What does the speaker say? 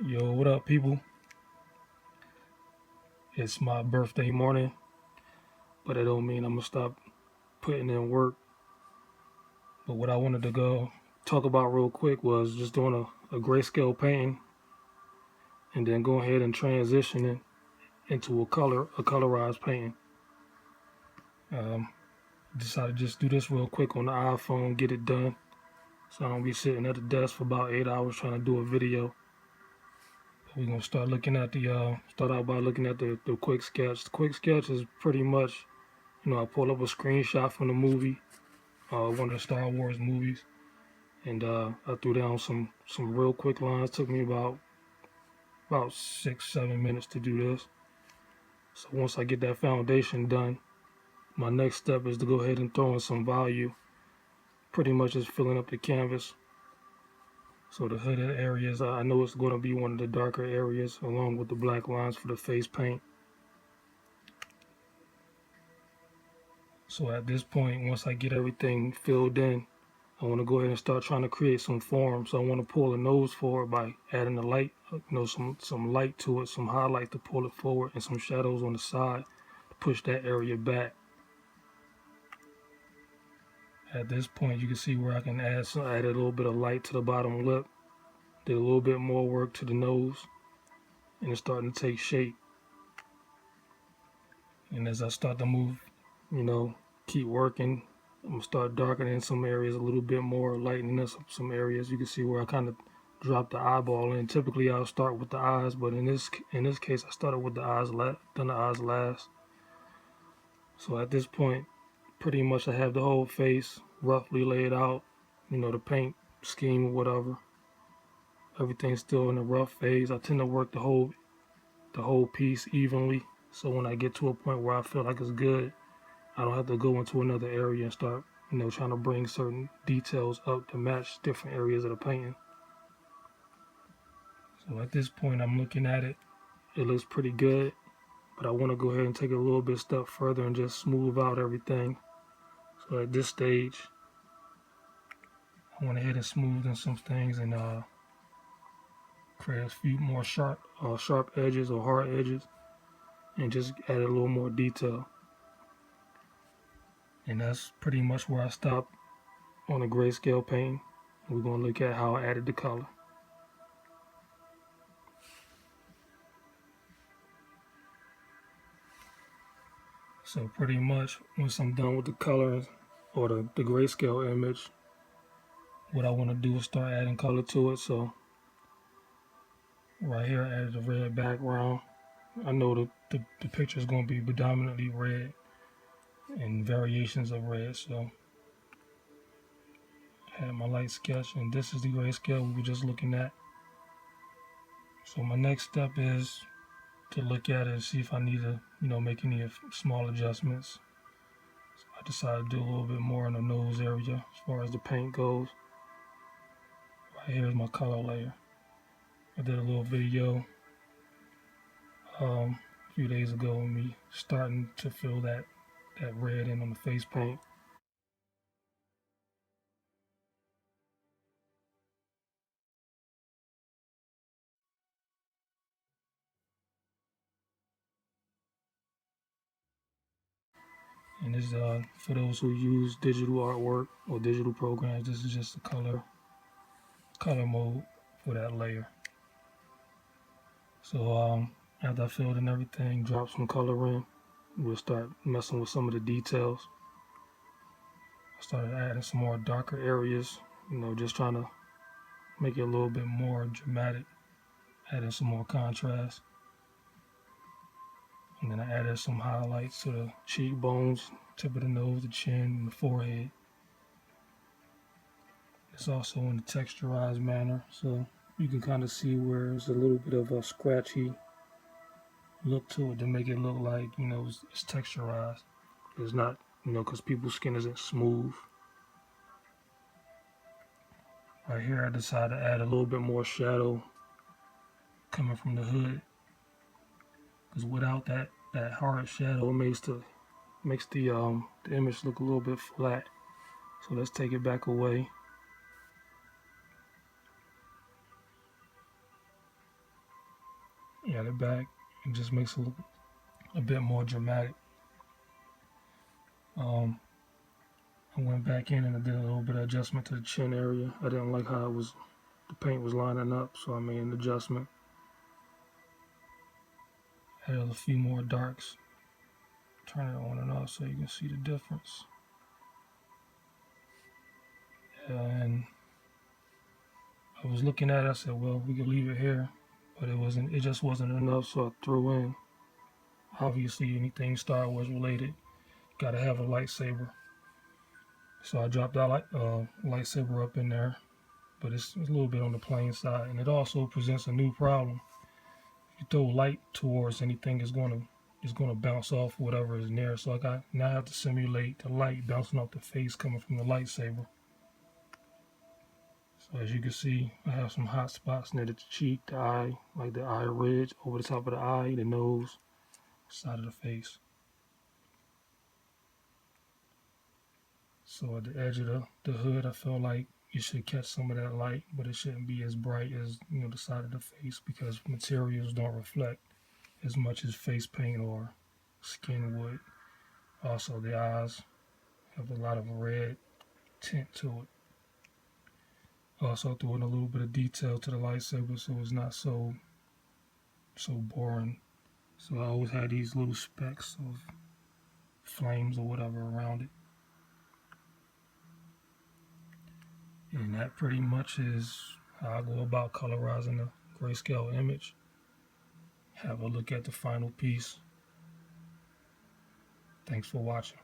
Yo, what up, people? It's my birthday morning, but it don't mean I'm gonna stop putting in work. But what I wanted to go talk about real quick was just doing a grayscale painting and then go ahead and transition it into a colorized painting. Um, Decided to just do this real quick on the iPhone, get it done, so I don't be sitting at the desk for about 8 hours trying to do a video. But we're gonna start out by looking at the quick sketch. The quick sketch is pretty much, I pulled up a screenshot from the movie, one of the Star Wars movies, and I threw down some real quick lines. Took me about 6-7 minutes to do this. So once I get that foundation done, my next step is to go ahead and throw in some value. Pretty much just filling up the canvas. So the hooded areas, I know it's going to be one of the darker areas, along with the black lines for the face paint. So at this point, once I get everything filled in, I want to go ahead and start trying to create some form. So I want to pull the nose forward by adding a light, some light to it, some highlight to pull it forward, and some shadows on the side to push that area back. At this point, you can see where I can add a little bit of light to the bottom lip. Did a little bit more work to the nose, and it's starting to take shape. And as I start to move, keep working, I'm gonna start darkening some areas a little bit more, lightening up some areas. You can see where I kind of drop the eyeball in. Typically, I'll start with the eyes, but in this case, I started with the eyes done the eyes last. So at this point, pretty much I have the whole face roughly laid out. The paint scheme or whatever. Everything's still in the rough phase. I tend to work the whole piece evenly. So when I get to a point where I feel like it's good, I don't have to go into another area and start, trying to bring certain details up to match different areas of the painting. So at this point, I'm looking at it. It looks pretty good, but I want to go ahead and take it a little bit step further and just smooth out everything. So at this stage, I went ahead and smoothed in some things and create a few more sharp edges or hard edges, and just added a little more detail. And that's pretty much where I stopped on the grayscale painting. We're going to look at how I added the color. So pretty much once I'm done with the colors or the grayscale image, what I want to do is start adding color to it. So right here I added a red background. I know the picture is going to be predominantly red and variations of red. So I had my light sketch, and this is the grayscale we were just looking at. So my next step is to look at it and see if I need to, make any small adjustments. So I decided to do a little bit more in the nose area as far as the paint goes. Right here is my color layer. I did a little video a few days ago of me starting to fill that red in on the face paint. And this for those who use digital artwork or digital programs, this is just the color mode for that layer. So after I filled in everything, drop some color in, we'll start messing with some of the details. I started adding some more darker areas, just trying to make it a little bit more dramatic, adding some more contrast. And then I added some highlights to the cheekbones, tip of the nose, the chin, and the forehead. It's also in a texturized manner, so you can kind of see where there's a little bit of a scratchy look to it to make it look like, it's texturized. It's not, because people's skin isn't smooth. Right here, I decided to add a little bit more shadow coming from the hood, because without that hard shadow, it makes the image look a little bit flat. So let's take it back away. at it back. It just makes it look a bit more dramatic. I went back in and I did a little bit of adjustment to the chin area. I didn't like how the paint was lining up, so I made an adjustment. Added a few more darks. Turn it on and off so you can see the difference. And I was looking at it, I said, well, we could leave it here, but it just wasn't enough, so I threw in, obviously, anything Star Wars related, gotta have a lightsaber. So I dropped that lightsaber up in there, but it's a little bit on the plain side, and it also presents a new problem. If you throw light towards anything, it's gonna bounce off whatever is near. So now I have to simulate the light bouncing off the face coming from the lightsaber. So as you can see, I have some hot spots near the cheek, the eye, like the eye ridge, over the top of the eye, the nose, side of the face. So at the edge of the hood, I feel like you should catch some of that light, but it shouldn't be as bright as the side of the face, because materials don't reflect as much as face paint or skin would. Also, the eyes have a lot of red tint to it. Also threw in a little bit of detail to the lightsaber so it's not so boring. So I always had these little specks of flames or whatever around it. And that pretty much is how I go about colorizing the grayscale image. Have a look at the final piece. Thanks for watching.